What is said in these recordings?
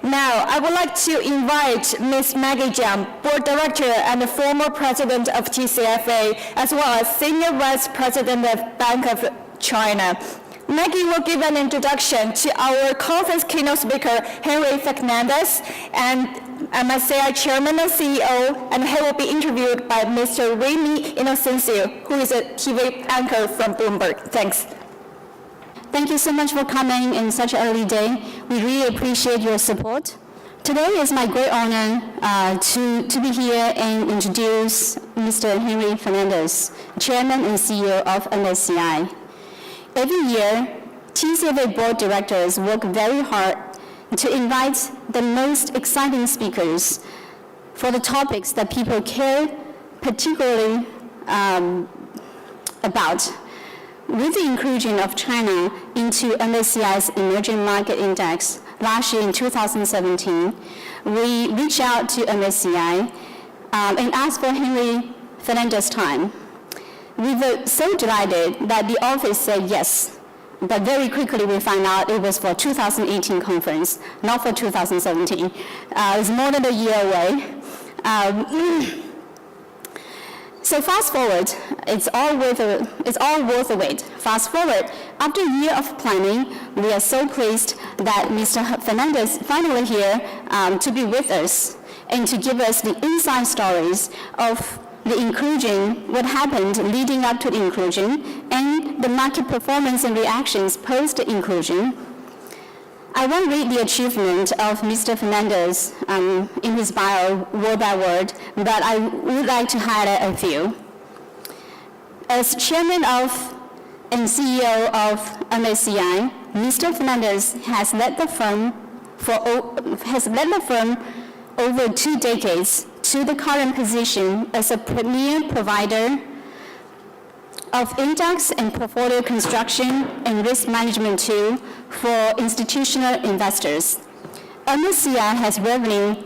Now, I would like to invite Ms. Maggie Jiang, Board Director and former President of TCFA, as well as Senior Vice President of Bank of China. Maggie will give an introduction to our conference keynote speaker, Henry Fernandez, and MSCI Chairman and CEO, and he will be interviewed by Mr. Ramy Incoencio, who is a TV anchor from Bloomberg. Thanks. Thank you so much for coming in such an early day. We really appreciate your support. Today is my great honor to be here and introduce Mr. Henry Fernandez, Chairman and CEO of MSCI. Every year, TCFA board directors work very hard to invite the most exciting speakers for the topics that people care particularly about. With the inclusion of China into MSCI's Emerging Market Index last year in 2017, we reached out to MSCI and asked for Henry Fernandez's time. We were so delighted that the office said yes, but very quickly we found out it was for 2018 conference, not for 2017. It's more than a year away. So fast forward, it's all worth the wait. Fast forward, after a year of planning, we are so pleased that Mr. Fernandez finally here to be with us and to give us the inside stories of the inclusion, what happened leading up to the inclusion, and the market performance and reactions post-inclusion. I won't read the achievement of Mr. Fernandez in his bio word by word, but I would like to highlight a few. As chairman of and CEO of MSCI, Mr. Fernandez has led the firm over 2 decades to the current position as a premier provider of index and portfolio construction and risk management tool for institutional investors. MSCI has revenue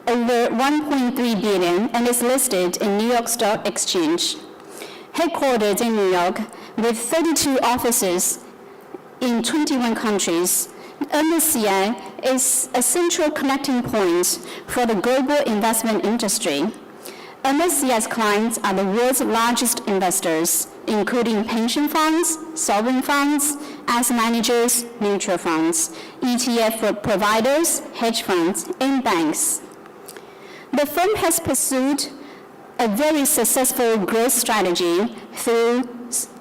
over $1.3 billion and is listed in New York Stock Exchange. Headquartered in New York with 32 offices in 21 countries, MSCI is a central connecting point for the global investment industry. MSCI's clients are the world's largest investors, including pension funds, sovereign funds, asset managers, mutual funds, ETF providers, hedge funds, and banks. The firm has pursued a very successful growth strategy through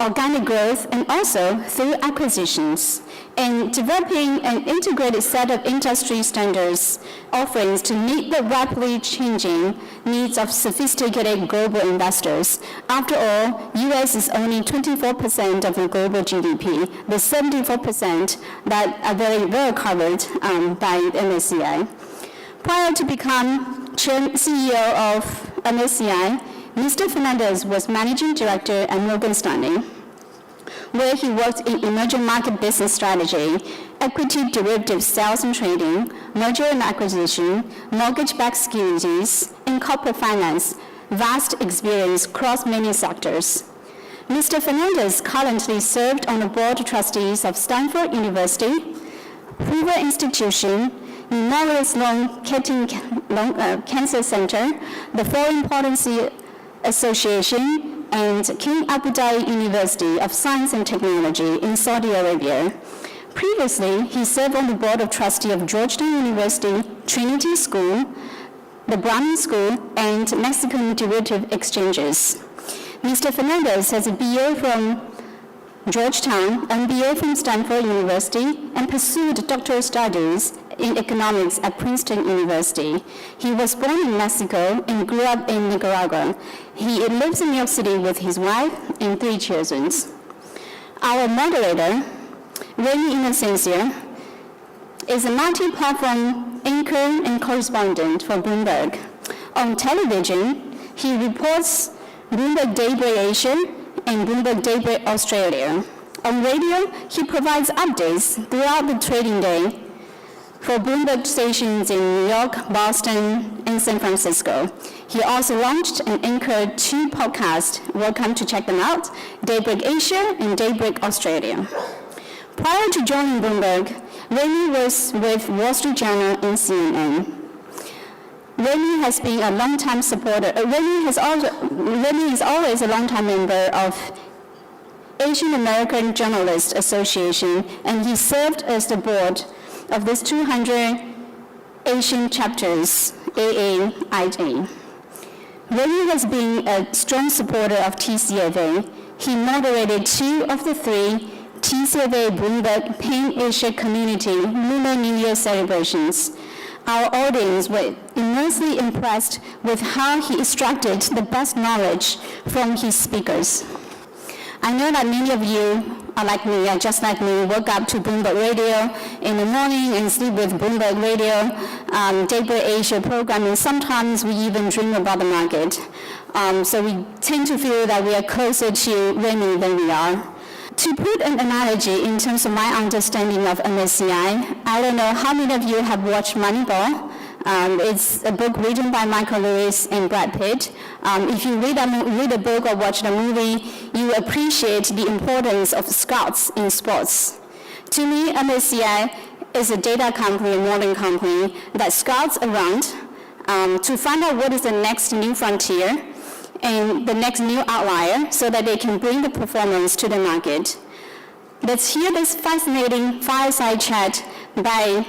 organic growth and also through acquisitions, and developing an integrated set of industry standards offerings to meet the rapidly changing needs of sophisticated global investors. After all, US is only 24% of the global GDP, the 74% that are very well covered by MSCI. Prior to become CEO of MSCI, Mr. Fernandez was Managing Director at Morgan Stanley, where he worked in emerging market business strategy, equity derivative sales and trading, merger and acquisition, mortgage-backed securities, and corporate finance, vast experience across many sectors. Mr. Fernandez currently served on the board of trustees of Stanford University, Hoover Institution, Memorial Sloan Kettering Cancer Center, the Foreign Policy Association, and King Abdullah University of Science and Technology in Saudi Arabia. Previously, he served on the board of trustees of Georgetown University, Trinity School, the Brahmin School, and Mexican Derivative Exchanges. Mr. Fernandez has a BA from Georgetown, MBA from Stanford University, and pursued doctoral studies in economics at Princeton University. He was born in Mexico and grew up in Nicaragua. He lives in New York City with his wife and 3 children. Our moderator, Ramy Incoencio, is a multi-platform anchor and correspondent for Bloomberg. On television, he reports Bloomberg Daybreak Asia and Bloomberg Daybreak Australia. On radio, he provides updates throughout the trading day for Bloomberg stations in New York, Boston, and San Francisco. He also launched and anchored 2 podcasts. Welcome to check them out, Daybreak Asia and Daybreak Australia. Prior to joining Bloomberg, Ramy was with Wall Street Journal and CNN. Ramy has been a long-time supporter. Ramy is always a long-time member of Asian American Journalists Association, and he served as the board of this 200 Asian chapters, AAIA. Ramy has been a strong supporter of TCFA. He moderated 2 of the 3 TCFA Bloomberg Pan-Asia Community Lunar New Year celebrations. Our audience were immensely impressed with how he extracted the best knowledge from his speakers. I know that many of you are like me, are just like me, woke up to Bloomberg Radio in the morning and sleep with Bloomberg Radio, Daybreak Asia program, and sometimes we even dream about the market. So we tend to feel that we are closer to Ramy than we are. To put an analogy in terms of my understanding of MSCI, I don't know how many of you have watched Moneyball. It's a book written by Michael Lewis and Brad Pitt. If you read the book or watch the movie, you appreciate the importance of scouts in sports. To me, MSCI is a data company, a modern company that scouts around to find out what is the next new frontier and the next new outlier so that they can bring the performance to the market. Let's hear this fascinating fireside chat by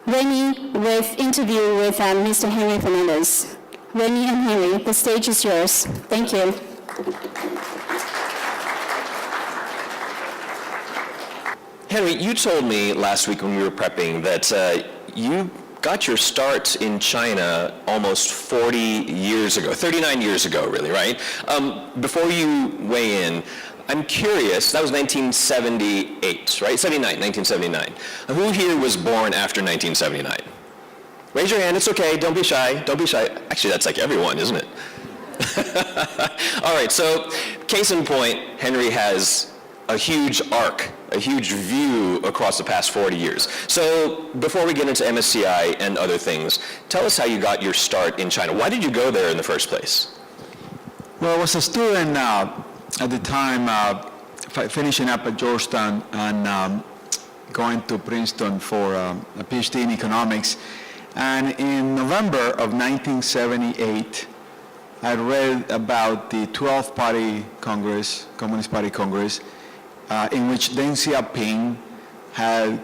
Ramy with interview with Mr. Henry Fernandez. Ramy and Henry, the stage is yours. Thank you. Henry, you told me last week when we were prepping that you got your start in China almost 40 years ago, 39 years ago, really, right? Before you weigh in, I'm curious, that was 1978, right? 1979. Who here was born after 1979? Raise your hand, it's okay, don't be shy, don't be shy. Actually, that's like everyone, isn't it? All right, so case in point, Henry has a huge arc, a huge view across the past 40 years. So before we get into MSCI and other things, tell us how you got your start in China. Why did you go there in the first place? Well, I was a student at the time, finishing up at Georgetown and going to Princeton for a PhD in economics. And in November of 1978, I read about the 12th Party Congress, Communist Party Congress, in which Deng Xiaoping had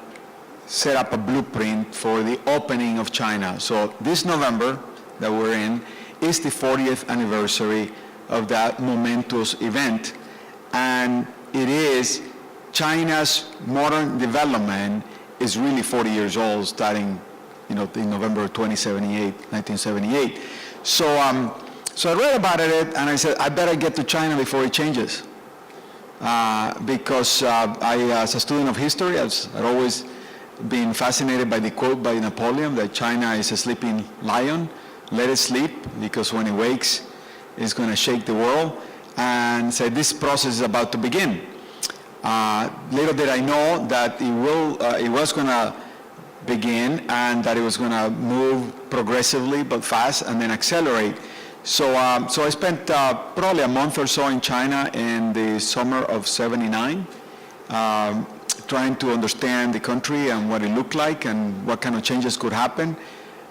set up a blueprint for the opening of China. So this November that we're in is the 40th anniversary of that momentous event. And it is China's modern development is really 40 years old, starting, in November 1978. So I read about it, and I said, I better get to China before it changes. Because I, as a student of history, I'd always been fascinated by the quote by Napoleon that China is a sleeping lion. Let it sleep, because when it wakes, it's going to shake the world. And said, this process is about to begin. Little did I know that it was going to begin, and that it was going to move progressively but fast and then accelerate. So I spent probably a month or so in China in the summer of '79, trying to understand the country and what it looked like and what kind of changes could happen.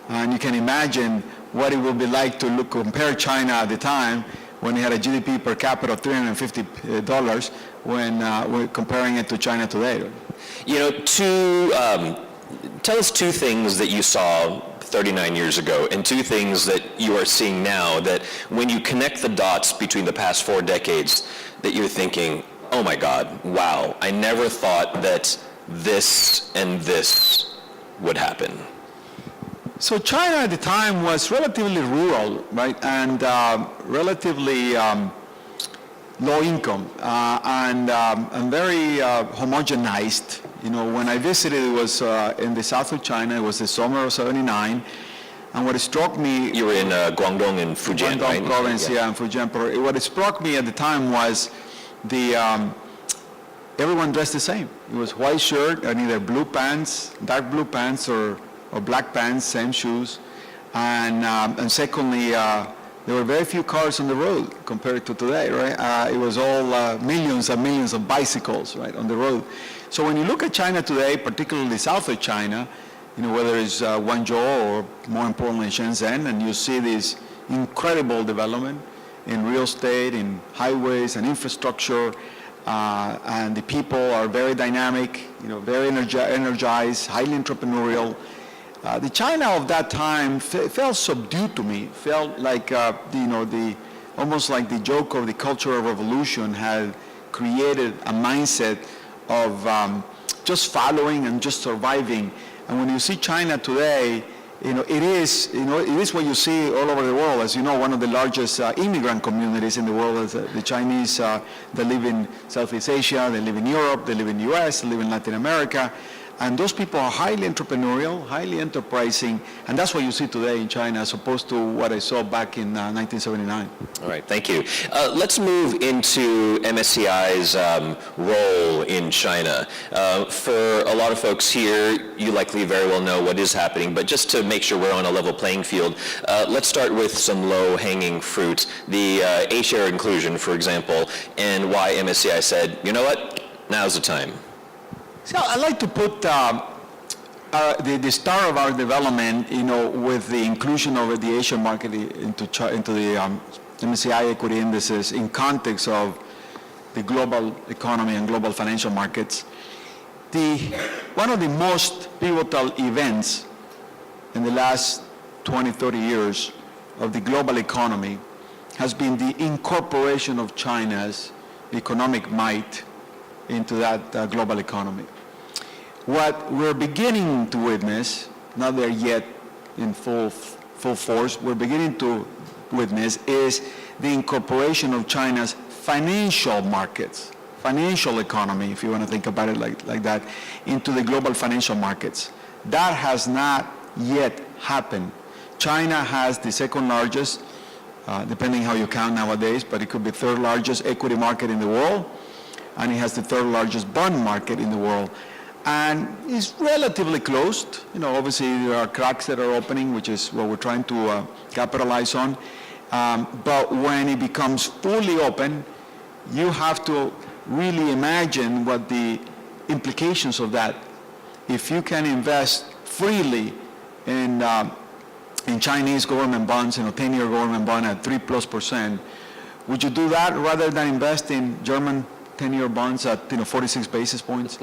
And you can imagine what it would be like to compare China at the time when it had a GDP per capita of $350 when we're comparing it to China today. Tell us 2 things that you saw 39 years ago and 2 things that you are seeing now that when you connect the dots between the past 4 decades that you're thinking, oh my God, wow, I never thought that this and this would happen. So China at the time was relatively rural, right, and relatively low income and very homogenized. When I visited, it was in the south of China. It was the summer of '79, and what struck me— You were in Guangdong and Fujian, Guangdong right? province, yeah, and Fujian. What struck me at the time was everyone dressed the same. It was white shirt and either blue pants, dark blue pants, or black pants, same shoes, and secondly, there were very few cars on the road compared to today, right? It was all millions and millions of bicycles, right, on the road. So when you look at China today, particularly south of China, whether it's Guangzhou or more importantly Shenzhen, and you see this incredible development in real estate, in highways and infrastructure, and the people are very dynamic, very energized, highly entrepreneurial. The China of that time felt subdued to me. Felt like almost like the joke of the Cultural Revolution had created a mindset of just following and just surviving. And when you see China today, it is what you see all over the world. As you know, one of the largest immigrant communities in the world is the Chinese that live in Southeast Asia, they live in Europe, they live in the US, they live in Latin America. And those people are highly entrepreneurial, highly enterprising, and that's what you see today in China as opposed to what I saw back in 1979. All right, thank you. Let's move into MSCI's role in China. For a lot of folks here, you likely very well know what is happening, but just to make sure we're on a level playing field, let's start with some low-hanging fruit, the A-share inclusion, for example, and why MSCI said, you know what, now's the time. So I'd like to put the start of our development, with the inclusion of the Asian market into the MSCI equity indices in context of the global economy and global financial markets. One of the most pivotal events in the last 20, 30 years of the global economy has been the incorporation of China's economic might into that global economy. What we're beginning to witness, not there yet in full force, we're beginning to witness is the incorporation of China's financial markets, financial economy, if you want to think about it like that, into the global financial markets. That has not yet happened. China has the second largest, depending how you count nowadays, but it could be third largest equity market in the world, and it has the third largest bond market in the world. And it's relatively closed. Obviously there are cracks that are opening, which is what we're trying to capitalize on. But when it becomes fully open, you have to really imagine what the implications of that. If you can invest freely in Chinese government bonds, 10-year government bond at 3+%, would you do that rather than invest in German 10-year bonds at 46 basis points?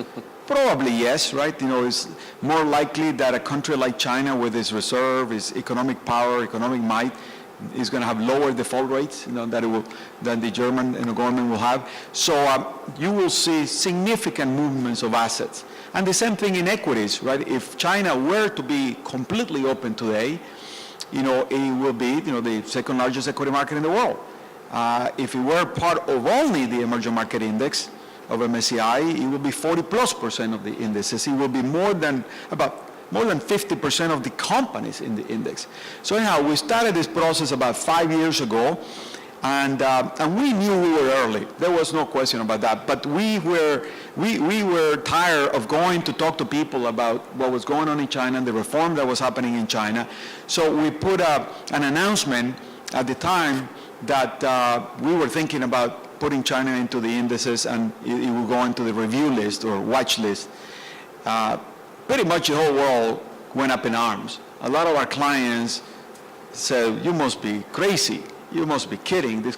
Probably yes, right? It's more likely that a country like China with its reserve, its economic power, economic might, is going to have lower default rates than the German government will have. So you will see significant movements of assets. And the same thing in equities, right? If China were to be completely open today, it will be the second largest equity market in the world. If it were part of only the emerging market index of MSCI, it will be 40+% of the indices. It will be more than 50% of the companies in the index. So anyhow, we started this process about 5 years ago, and we knew we were early. There was no question about that. But we were tired of going to talk to people about what was going on in China and the reform that was happening in China. So we put an announcement at the time that we were thinking about putting China into the indices, and it will go into the review list or watch list. Pretty much the whole world went up in arms. A lot of our clients said, you must be crazy. You must be kidding. This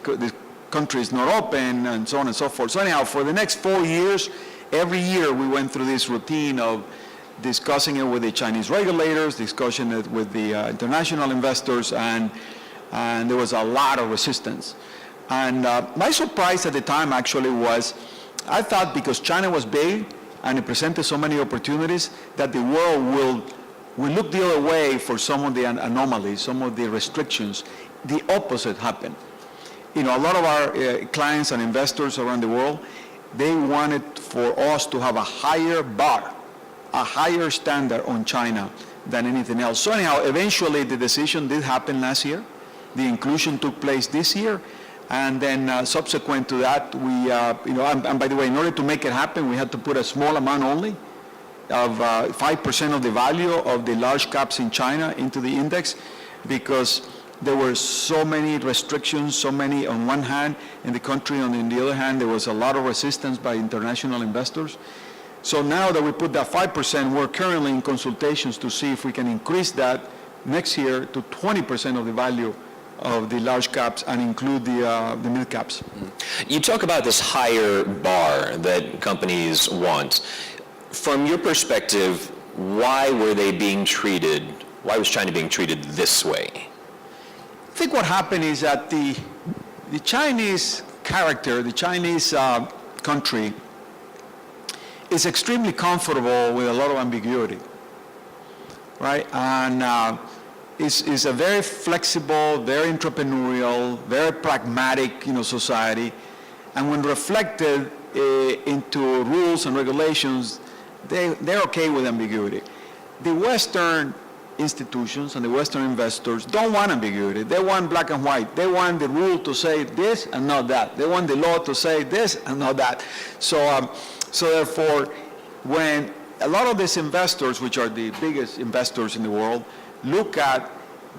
country is not open, and so on and so forth. So anyhow, for the next 4 years, every year we went through this routine of discussing it with the Chinese regulators, discussing it with the international investors, and there was a lot of resistance. And my surprise at the time actually was, I thought because China was big and it presented so many opportunities that the world will look the other way for some of the anomalies, some of the restrictions. The opposite happened. A lot of our clients and investors around the world, they wanted for us to have a higher bar, a higher standard on China than anything else. So anyhow, eventually the decision did happen last year. The inclusion took place this year. And then subsequent to that, we, and by the way, in order to make it happen, we had to put a small amount only of 5% of the value of the large caps in China into the index, because there were so many restrictions, so many on one hand in the country, on the other hand, there was a lot of resistance by international investors. So now that we put that 5%, we're currently in consultations to see if we can increase that next year to 20% of the value of the large caps and include the mid caps. You talk about this higher bar that companies want. From your perspective, why was China being treated this way? I think what happened is that the Chinese character, the Chinese country, is extremely comfortable with a lot of ambiguity, right? And is a very flexible, very entrepreneurial, very pragmatic, society. And when reflected into rules and regulations, they're okay with ambiguity. The Western institutions and the Western investors don't want ambiguity. They want black and white. They want the rule to say this and not that. They want the law to say this and not that. So therefore, when a lot of these investors, which are the biggest investors in the world, look at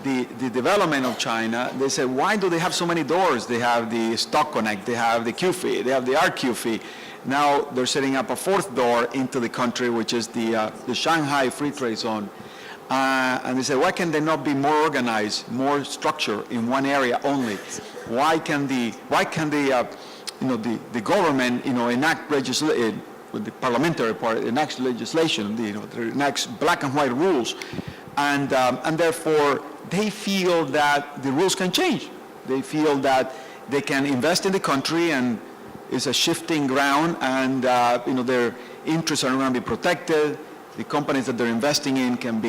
the development of China, they say, why do they have so many doors? They have the Stock Connect, they have the QFII, they have the RQFII. Now they're setting up a fourth door into the country, which is the Shanghai Free Trade Zone. And they say, why can they not be more organized, more structured in one area only? Why can the government, enact legislation, with the parliamentary part, enacts legislation, enacts black and white rules, and therefore they feel that the rules can change. They feel that they can invest in the country and it's a shifting ground, and their interests are going to be protected. The companies that they're investing in can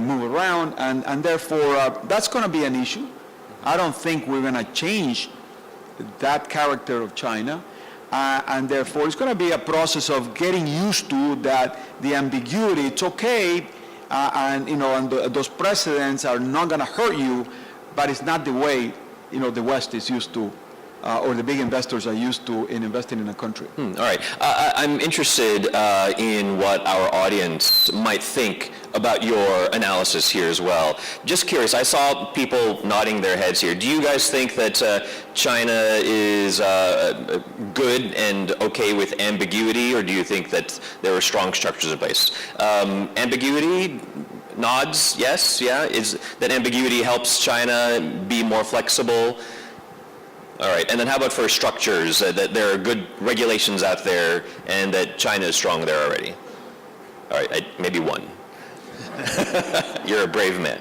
move around, and therefore that's going to be an issue. I don't think we're going to change that character of China, and therefore it's going to be a process of getting used to that. The ambiguity, it's okay, and those precedents are not going to hurt you, but it's not the way the West is used to. Or the big investors are used to in investing in a country. All right. I'm interested in what our audience might think about your analysis here as well. Just curious, I saw people nodding their heads here. Do you guys think that China is good and okay with ambiguity, or do you think that there are strong structures in place? Ambiguity, nods, yes, yeah? Is that ambiguity helps China be more flexible? All right, and then how about for structures, that there are good regulations out there and that China is strong there already? All right, maybe one. You're a brave man.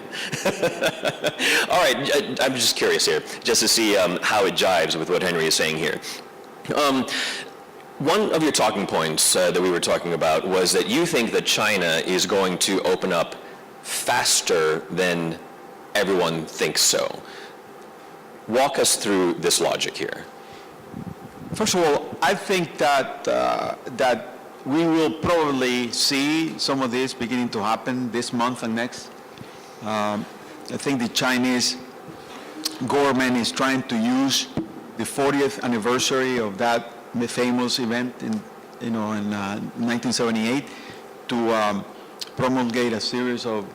All right, I'm just curious here, just to see how it jives with what Henry is saying here. One of your talking points that we were talking about was that you think that China is going to open up faster than everyone thinks so. Walk us through this logic here. First of all, I think that we will probably see some of this beginning to happen this month and next. I think the Chinese government is trying to use the 40th anniversary of that famous event in 1978 to promulgate a series of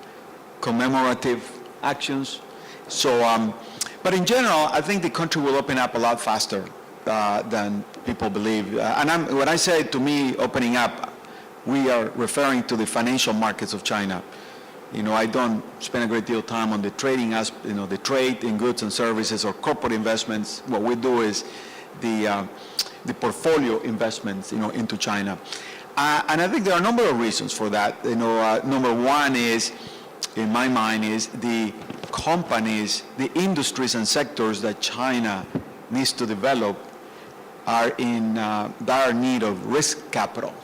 commemorative actions. So. But in general, I think the country will open up a lot faster than people believe. When I say, to me, opening up, we are referring to the financial markets of China. I don't spend a great deal of time on the trading, the trade in goods and services or corporate investments. What we do is the portfolio investments, into China. And I think there are a number of reasons for that. Number one is, in my mind, is the companies, the industries and sectors that China needs to develop are in dire need of risk capital,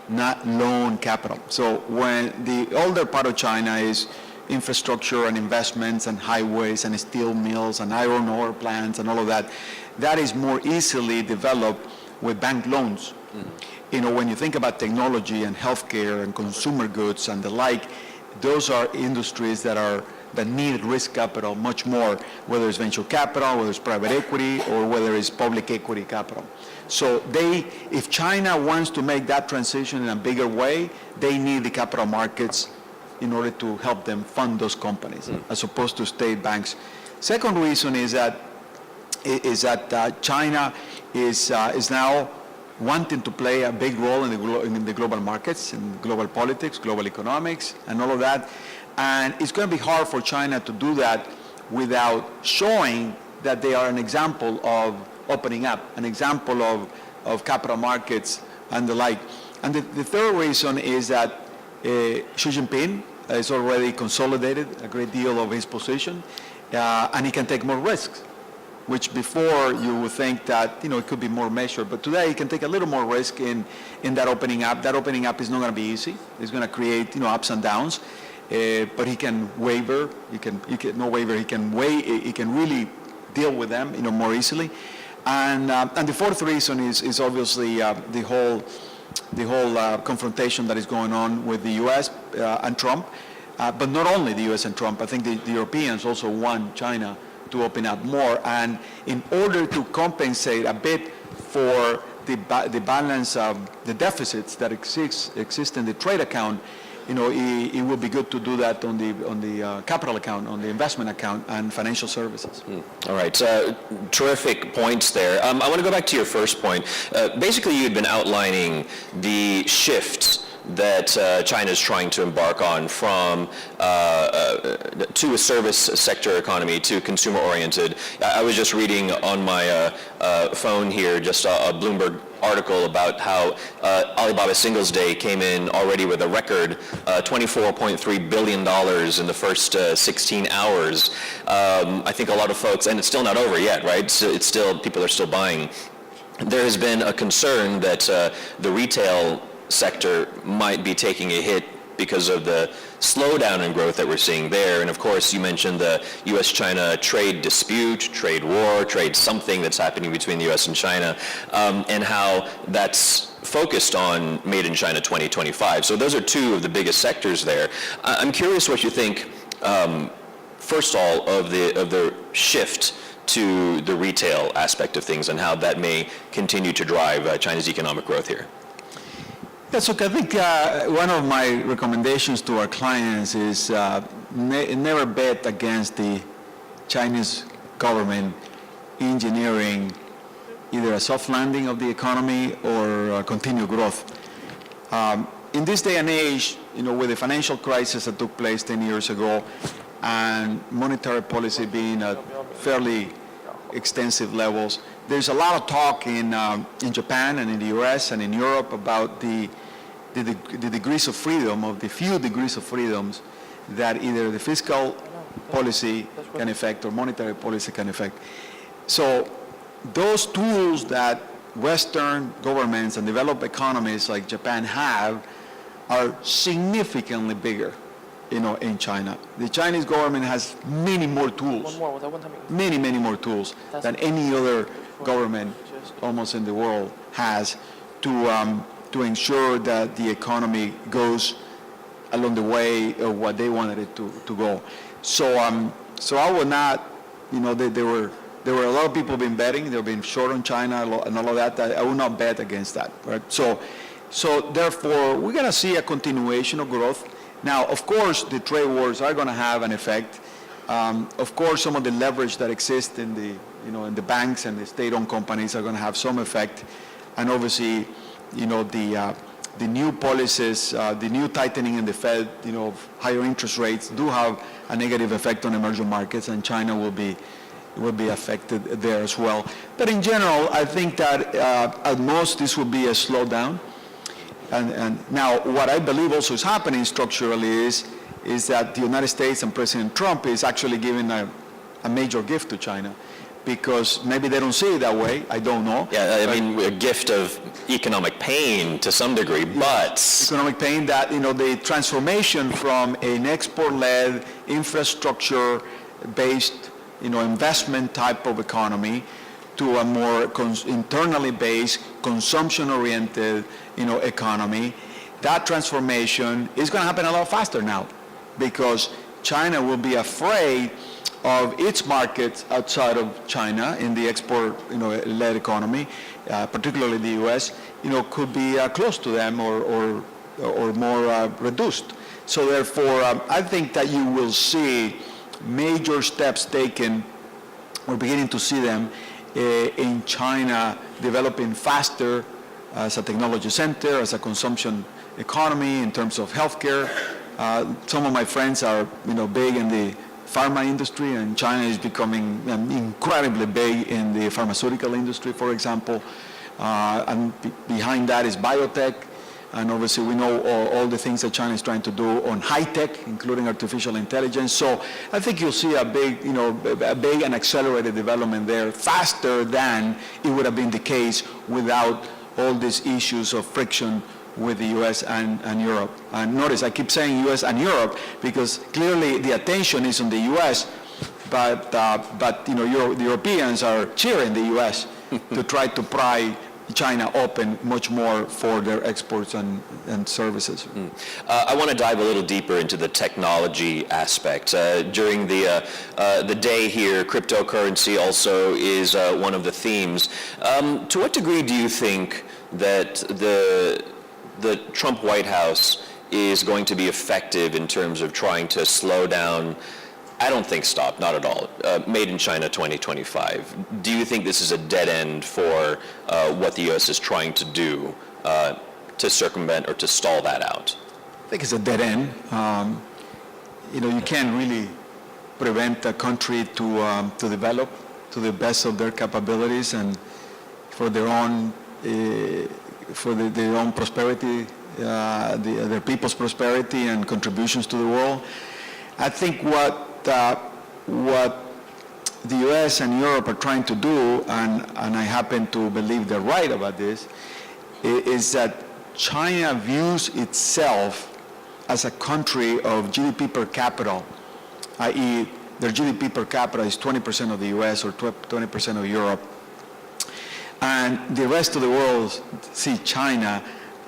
not loan capital. So when the older part of China is infrastructure and investments and highways and steel mills and iron ore plants and all of that, that is more easily developed with bank loans. Mm-hmm. When you think about technology and healthcare and consumer goods and the like, those are industries that need risk capital much more, whether it's venture capital, whether it's private equity, or whether it's public equity capital. So if China wants to make that transition in a bigger way, they need the capital markets in order to help them fund those companies, as opposed to state banks. Second reason is that China is now wanting to play a big role in the global markets, in global politics, global economics, and all of that. And it's going to be hard for China to do that without showing that they are an example of opening up, an example of capital markets and the like. And the third reason is that Xi Jinping has already consolidated a great deal of his position, and he can take more risks, which before you would think that, it could be more measured. But today he can take a little more risk in that opening up. That opening up is not going to be easy. It's going to create, ups and downs. But he can waver. He can really deal with them, more easily. And the fourth reason is obviously the whole confrontation that is going on with the U.S. And Trump. But not only the U.S. and Trump. I think the Europeans also want China to open up more. And in order to compensate a bit for the balance of the deficits that exist in the trade account, it would be good to do that on the capital account, on the investment account, and financial services. All right, terrific points there. I want to go back to your first point. Basically, you had been outlining the shifts that China is trying to embark on from to a service sector economy to consumer-oriented. I was just reading on my phone here just a Bloomberg article about how Alibaba Singles Day came in already with a record $24.3 billion in the first 16 hours. I think a lot of folks, and it's still not over yet, right? So it's still, people are still buying. There has been a concern that the retail sector might be taking a hit because of the slowdown in growth that we're seeing there. And of course, you mentioned the U.S.-China trade dispute, trade war, trade something that's happening between the U.S. and China, and how that's focused on Made in China 2025. So those are two of the biggest sectors there. I'm curious what you think, first of all, of the shift to the retail aspect of things and how that may continue to drive China's economic growth here. Yes, look, I think one of my recommendations to our clients is never bet against the Chinese government engineering either a soft landing of the economy or continued growth. In this day and age, with the financial crisis that took place 10 years ago and monetary policy being at fairly extensive levels, there's a lot of talk in Japan and in the U.S. and in Europe about the degrees of freedom, of the few degrees of freedoms that either the fiscal policy can affect or monetary policy can affect. So those tools that Western governments and developed economies like Japan have are significantly bigger, in China. The Chinese government has many more tools, many more tools than any other government almost in the world has to ensure that the economy goes along the way of what they wanted it to go. So I would not, there were a lot of people been betting, they've been short on China and all of that. I would not bet against that, right? So therefore, we're going to see a continuation of growth. Now, of course, the trade wars are going to have an effect. Of course, some of the leverage that exists in the banks and the state-owned companies are going to have some effect. And obviously, the new policies, the new tightening in the Fed, higher interest rates do have a negative effect on emerging markets, and China will be affected there as well. But in general, I think that at most this will be a slowdown. And now, what I believe also is happening structurally is that the United States and President Trump is actually giving a major gift to China, because maybe they don't see it that way. I don't know. Yeah, I mean, a gift of economic pain to some degree, but economic pain that the transformation from an export-led, infrastructure-based, investment type of economy to a more internally based, consumption-oriented, economy. That transformation is going to happen a lot faster now, because China will be afraid of its markets outside of China in the export-led economy, particularly the U.S. Could be close to them or more reduced. So therefore, I think that you will see major steps taken. We're beginning to see them in China developing faster as a technology center, as a consumption economy in terms of healthcare. Some of my friends are, big in the pharma industry, and China is becoming incredibly big in the pharmaceutical industry, for example. And behind that is biotech. And obviously we know all the things that China is trying to do on high tech, including artificial intelligence. So I think you'll see a big and accelerated development there, faster than it would have been the case without all these issues of friction with the U.S. and Europe. And notice I keep saying U.S. and Europe because clearly the attention is on the U.S., but the Europeans are cheering the U.S. to try to pry China open much more for their exports and services. I want to dive a little deeper into the technology aspect. During the day here, cryptocurrency also is one of the themes. To what degree do you think that the Trump White House is going to be effective in terms of trying to slow down, I don't think stop, not at all, Made in China 2025? Do you think this is a dead end for what the U.S. is trying to do to circumvent or to stall that out? I think it's a dead end. You can't really prevent a country to develop to the best of their capabilities and for their own their own prosperity, their people's prosperity and contributions to the world. I think what the U.S. and Europe are trying to do, and I happen to believe they're right about this, is that China views itself as a country of GDP per capita, i.e. their GDP per capita is 20% of the U.S. or 20% of Europe. And the rest of the world see China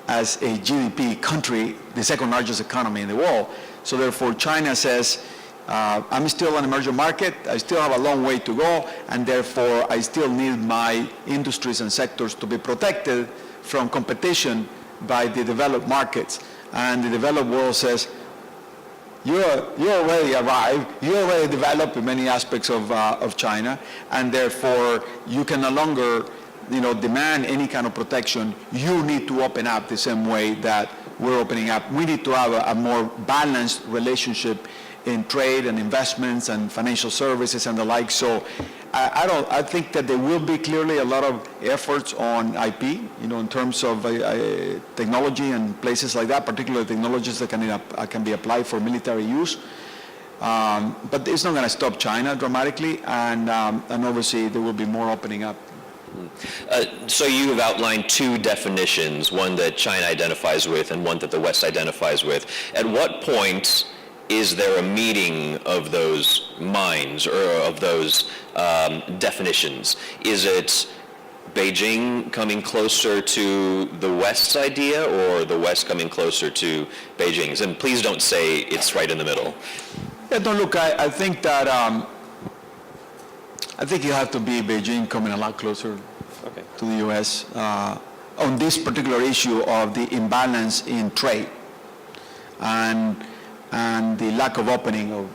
as a GDP country, the second largest economy in the world. So therefore China says, I'm still an emerging market, I still have a long way to go, and therefore I still need my industries and sectors to be protected from competition by the developed markets. And the developed world says, you already arrived, you already developed in many aspects of China, and therefore you can no longer demand any kind of protection. You need to open up the same way that we're opening up. We need to have a more balanced relationship in trade and investments and financial services and the like. So I think that there will be clearly a lot of efforts on IP, in terms of technology and places like that, particularly technologies that can be applied for military use. But it's not going to stop China dramatically, and obviously there will be more opening up. So you have outlined two definitions, one that China identifies with and one that the West identifies with. At what point is there a meeting of those minds or of those definitions? Is it Beijing coming closer to the West's idea or the West coming closer to Beijing's? And please don't say it's right in the middle. Yeah, no, look, I think that I think you have to be Beijing coming a lot closer to the U.S. On this particular issue of the imbalance in trade and the lack of opening of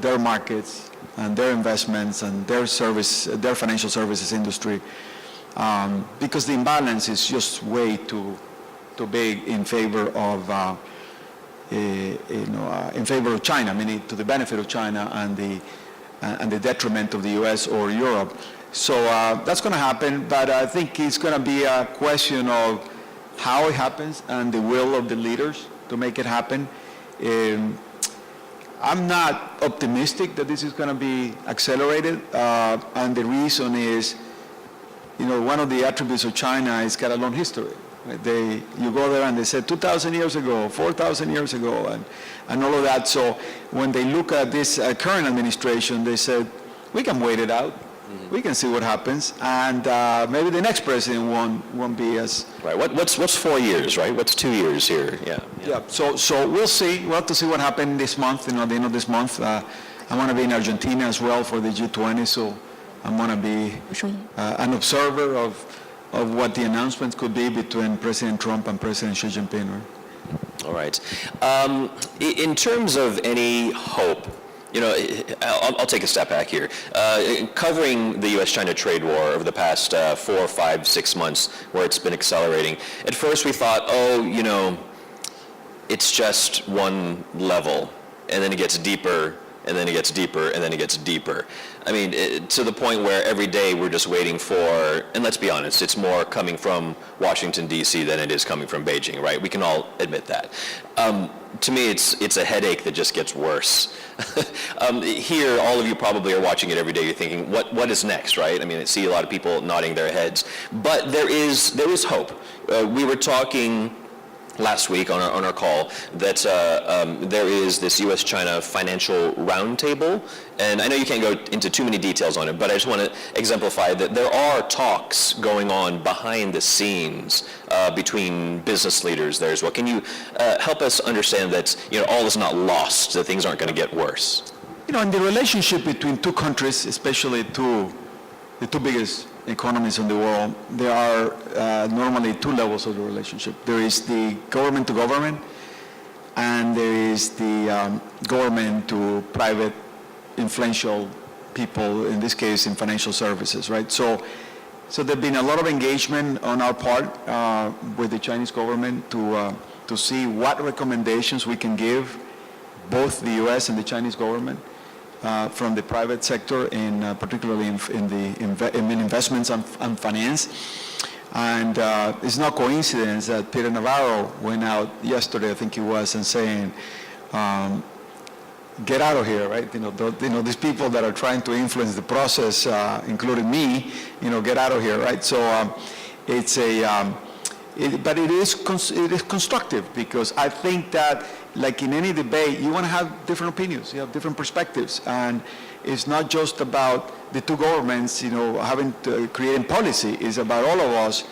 their markets and their investments and their financial services industry, because the imbalance is just way too big in favor of China, meaning to the benefit of China and the detriment of the U.S. or Europe. So that's going to happen, but I think it's going to be a question of how it happens and the will of the leaders to make it happen. I'm not optimistic that this is going to be accelerated, and the reason is, one of the attributes of China is got a long history. Right? You go there and they said 2,000 years ago, 4,000 years ago, and all of that. So when they look at this current administration, they said, we can wait it out. Mm-hmm. We can see what happens, and maybe the next president won't be as right. What's 4 years, right? What's 2 years here? Yeah. So we'll see. We'll have to see what happens this month. At the end of this month, I want to be in Argentina as well for the G20. So I'm going to be an observer of what the announcements could be between President Trump and President Xi Jinping. Right? All right. In terms of any hope You know, I'll take a step back here. Covering the U.S.-China trade war over the past 4, 5, 6 months, where it's been accelerating, at first we thought, oh, you know, it's just one level, and then it gets deeper, and then it gets deeper, and then it gets deeper. I mean, to the point where every day we're just waiting for, and let's be honest, it's more coming from Washington, D.C. than it is coming from Beijing, right? We can all admit that. To me, it's a headache that just gets worse. Here, all of you probably are watching it every day. You're thinking, what is next, right? I mean, I see a lot of people nodding their heads. But there is hope. We were talking last week on our call that there is this U.S.-China financial roundtable, and I know you can't go into too many details on it, but I just want to exemplify that there are talks going on behind the scenes between business leaders there as well. Can you help us understand that, you know, all is not lost, that things aren't going to get worse? You know, in the relationship between two countries, especially the two biggest economies in the world, there are normally two levels of the relationship. There is the government to government, and there is the government to private influential people, in this case in financial services, right? So there's been a lot of engagement on our part with the Chinese government to see what recommendations we can give both the U.S. and the Chinese government from the private sector, particularly in investments and finance. And it's no coincidence that Peter Navarro went out yesterday, I think he was, and saying, get out of here, right? You know, these people that are trying to influence the process, including me, you know, get out of here, right? So but it is constructive, because I think that, like in any debate, you want to have different opinions, you have different perspectives, and it's not just about the two governments, you know, creating policy. It's about all of us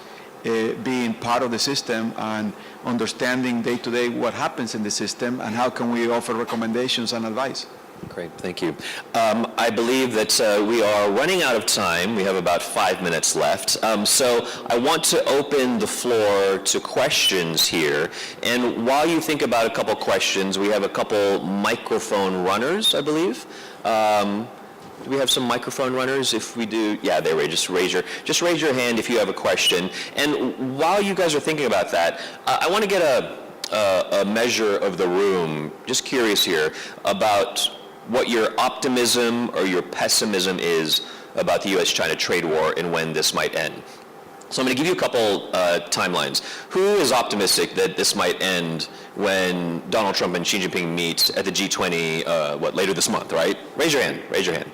being part of the system and understanding day to day what happens in the system and how can we offer recommendations and advice. Great, thank you. I believe that we are running out of time. We have about 5 minutes left. So I want to open the floor to questions here. And while you think about a couple questions, we have a couple microphone runners, I believe. Do we have some microphone runners? If we do, yeah, there we just raise your hand if you have a question. And while you guys are thinking about that, I want to get a measure of the room. Just curious here about what your optimism or your pessimism is about the U.S.-China trade war and when this might end. So I'm going to give you a couple timelines. Who is optimistic that this might end when Donald Trump and Xi Jinping meet at the G20, later this month, right? Raise your hand.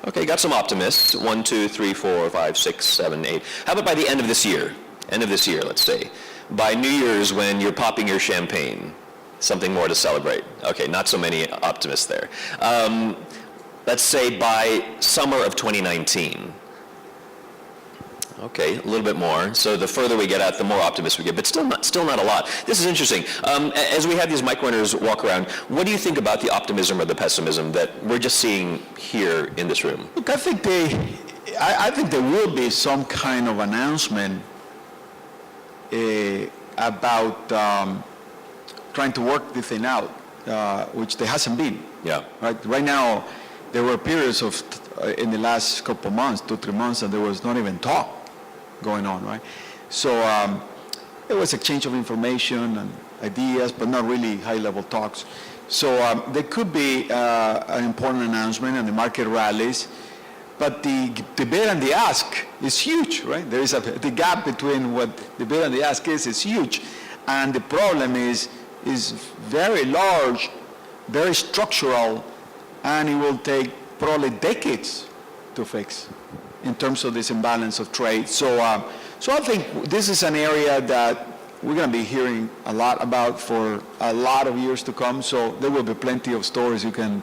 Okay, got some optimists. 1, 2, 3, 4, 5, 6, 7, 8. How about by the end of this year? Let's say. By New Year's, when you're popping your champagne, something more to celebrate. Okay, not so many optimists there. Let's say by summer of 2019. Okay, a little bit more. So the further we get out, the more optimistic we get, but still not a lot. This is interesting. As we have these mic runners walk around, what do you think about the optimism or the pessimism that we're just seeing here in this room? Look, I think there will be some kind of announcement about trying to work the thing out, which there hasn't been. Yeah. Right now, there were periods of in the last couple of months, 2-3 months, and there was not even talk going on, right? So it was exchange of information and ideas, but not really high-level talks. So there could be an important announcement, and the market rallies. But the bid and the ask is huge, right? There is the gap between what the bid and the ask is huge, and the problem is very large, very structural, and it will take probably decades to fix in terms of this imbalance of trade. So I think this is an area that we're going to be hearing a lot about for a lot of years to come. So there will be plenty of stories you can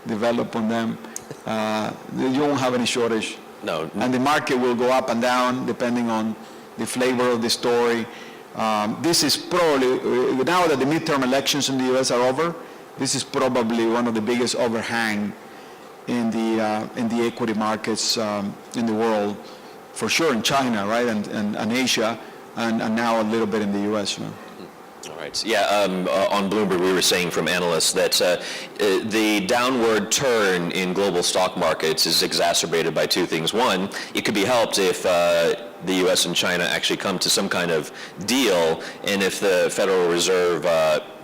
develop on them. You won't have any shortage. No. And the market will go up and down depending on the flavor of the story. This is probably, now that the midterm elections in the U.S. are over, this is probably one of the biggest overhang in the equity markets in the world, for sure in China, right, and Asia, and now a little bit in the U.S. All right. Yeah, on Bloomberg, we were saying from analysts that the downward turn in global stock markets is exacerbated by two things. One, it could be helped if the U.S. and China actually come to some kind of deal, and if the Federal Reserve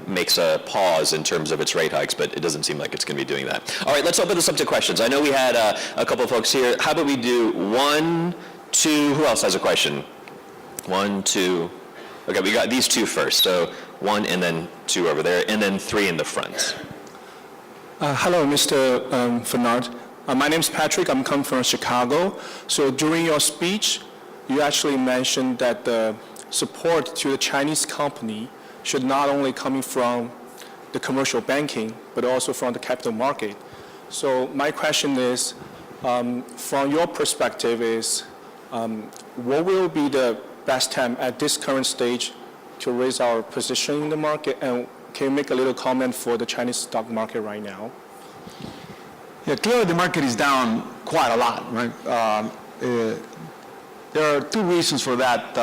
makes a pause in terms of its rate hikes, but it doesn't seem like it's going to be doing that. All right, let's open this up to questions. I know we had a couple of folks here. How about we do 1, 2, who else has a question? 1, 2, okay, we got these two first. So 1 and then 2 over there, and then 3 in the front. Hello, Mr. Fernandez. My name is Patrick. I'm coming from Chicago. So during your speech, you actually mentioned that the support to the Chinese company should not only coming from the commercial banking, but also from the capital market. So my question is, from your perspective is, what will be the best time at this current stage to raise our position in the market? And can you make a little comment for the Chinese stock market right now? Yeah, clearly the market is down quite a lot, right? There are two reasons for that.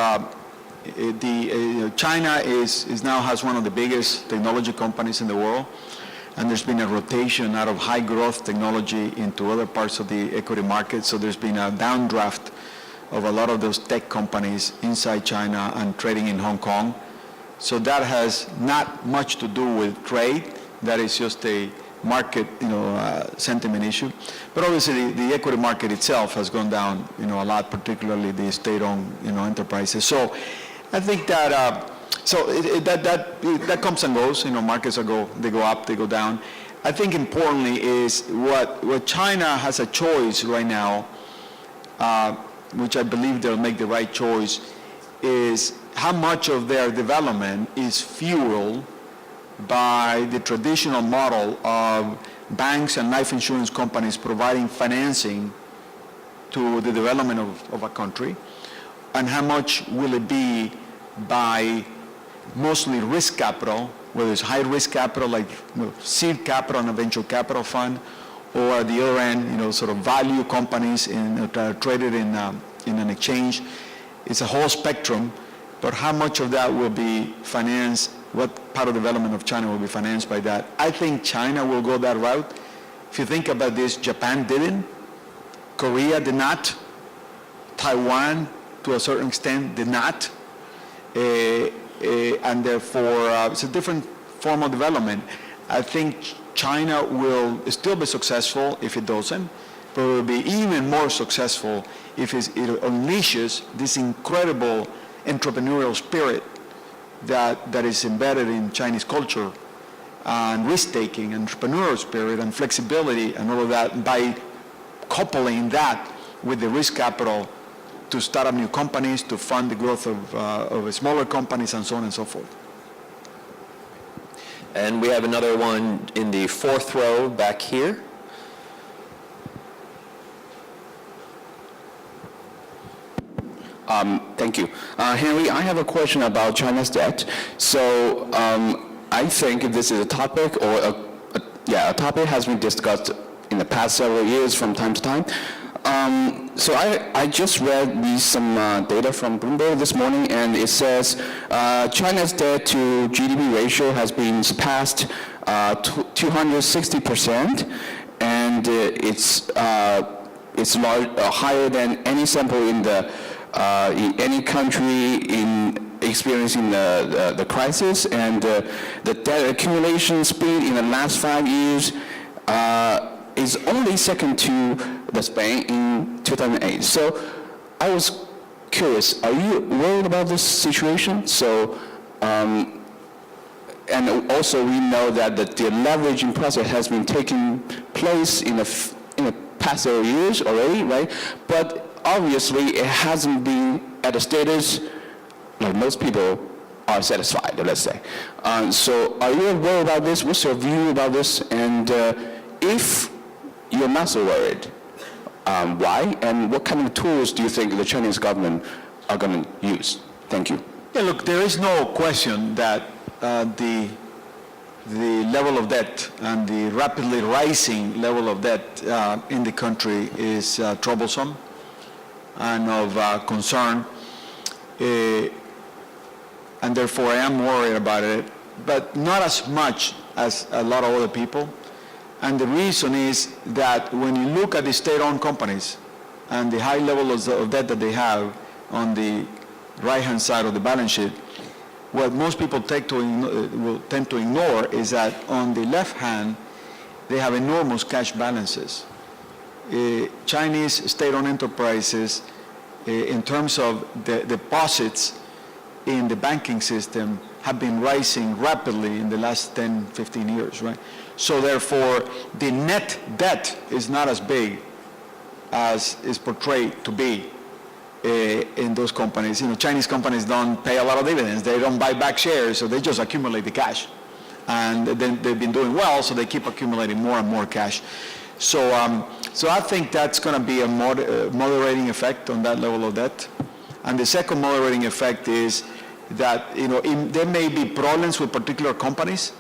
China is now has one of the biggest technology companies in the world, and there's been a rotation out of high growth technology into other parts of the equity market. So there's been a downdraft of a lot of those tech companies inside China and trading in Hong Kong. So that has not much to do with trade. That is just a market, sentiment issue. But obviously, the equity market itself has gone down, a lot, particularly the state-owned, enterprises. So I think that that comes and goes. Markets they go up, they go down. I think importantly is what China has a choice right now, which I believe they'll make the right choice, is how much of their development is fueled by the traditional model of banks and life insurance companies providing financing to the development of a country, and how much will it be by mostly risk capital, whether it's high risk capital like seed capital and a venture capital fund, or at the other end, sort of value companies that are traded in an exchange. It's a whole spectrum, but how much of that will be financed, what part of development of China will be financed by that? I think China will go that route. If you think about this, Japan didn't, Korea did not, Taiwan to a certain extent did not, and therefore it's a different form of development. I think China will still be successful if it doesn't, but it will be even more successful if it unleashes this incredible entrepreneurial spirit that is embedded in Chinese culture, and risk-taking, entrepreneurial spirit, and flexibility, and all of that, by coupling that with the risk capital to start up new companies, to fund the growth of smaller companies, and so on and so forth. And we have another one in the 4th row back here. Thank you. Henry, I have a question about China's debt. So I think this is a topic, or a topic has been discussed in the past several years from time to time. So I just read some data from Bloomberg this morning, and it says China's debt to GDP ratio has been surpassed 260%, and it's higher than any sample in any country in experiencing the crisis, and the debt accumulation speed in the last 5 years is only second to the Spain in 2008. So I was curious, are you worried about this situation? So, and also we know that the leveraging process has been taking place in the past several years already, right? But obviously it hasn't been at a status like most people are satisfied, let's say. So are you worried about this? What's your view about this? And if you're not so worried, why? And what kind of tools do you think the Chinese government are going to use? Thank you. Yeah, look, there is no question that the level of debt and the rapidly rising level of debt in the country is troublesome and of concern. and therefore I am worried about it, but not as much as a lot of other people. And the reason is that when you look at the state-owned companies and the high levels of debt that they have on the right-hand side of the balance sheet, what most people will tend to ignore is that on the left hand, they have enormous cash balances. Chinese state-owned enterprises, in terms of the deposits in the banking system, have been rising rapidly in the last 10, 15 years, right? So therefore, the net debt is not as big as is portrayed to be in those companies. You know, Chinese companies don't pay a lot of dividends. They don't buy back shares, so they just accumulate the cash. And then they've been doing well, so they keep accumulating more and more cash. So I think that's going to be a moderating effect on that level of debt. And the second moderating effect is that, you know, there may be problems with particular companies,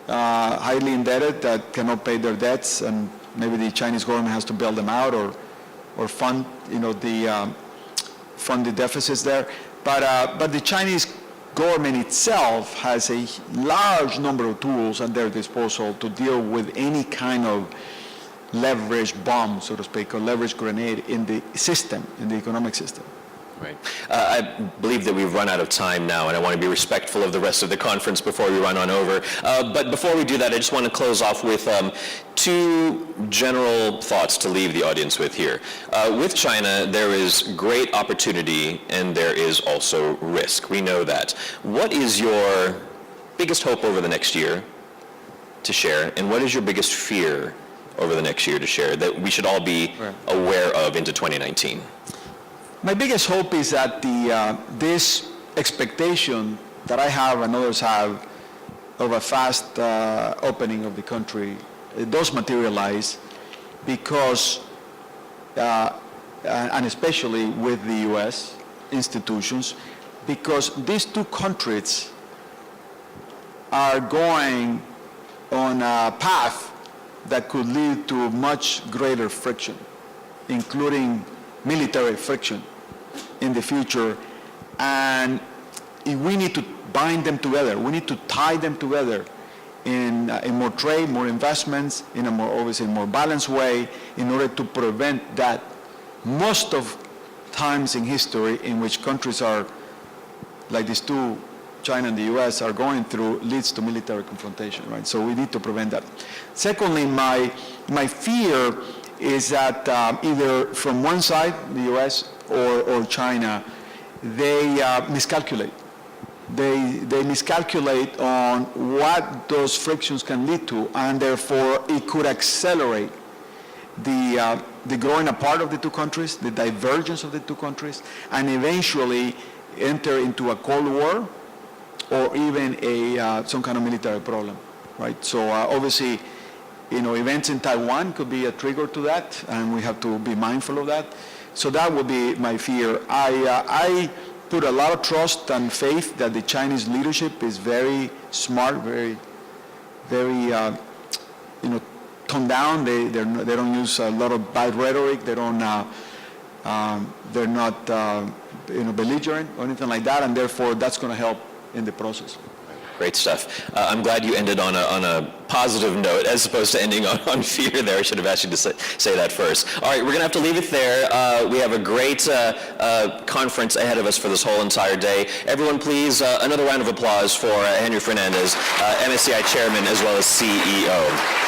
highly indebted, that cannot pay their debts, and maybe the Chinese government has to bail them out or fund, you know, fund the deficits there. But the Chinese government itself has a large number of tools at their disposal to deal with any kind of leverage bomb, so to speak, or leverage grenade in the system, in the economic system. Right. I believe that we've run out of time now, and I want to be respectful of the rest of the conference before we run on over. But before we do that, I just want to close off with two general thoughts to leave the audience with here. With China, there is great opportunity, and there is also risk. We know that. What is your biggest hope over the next year to share, and what is your biggest fear over the next year to share that we should all be aware of into 2019? My biggest hope is that this expectation that I have and others have of a fast opening of the country, it does materialize, because, and especially with the U.S. institutions, because these two countries are going on a path that could lead to much greater friction, including military friction in the future. And we need to bind them together. We need to tie them together in more trade, more investments, in a more, obviously, more balanced way, in order to prevent that. Most of times in history in which countries are, like these two, China and the U.S., are going through, leads to military confrontation, right? So we need to prevent that. Secondly, my fear is that either from one side, the U.S. or China, they miscalculate. They miscalculate on what those frictions can lead to, and therefore it could accelerate the growing apart of the two countries, the divergence of the two countries, and eventually enter into a Cold War or even some kind of military problem, right? So obviously, you know, events in Taiwan could be a trigger to that, and we have to be mindful of that. So that would be my fear. I put a lot of trust and faith that the Chinese leadership is very smart, very, you know, toned down. They don't use a lot of bad rhetoric. They're not you know, belligerent or anything like that, and therefore that's going to help in the process. Great stuff. I'm glad you ended on a positive note as opposed to ending on fear there. I should have asked you to say that first. All right, we're going to have to leave it there. We have a great conference ahead of us for this whole entire day. Everyone, please, another round of applause for Henry Fernandez, MSCI Chairman as well as CEO.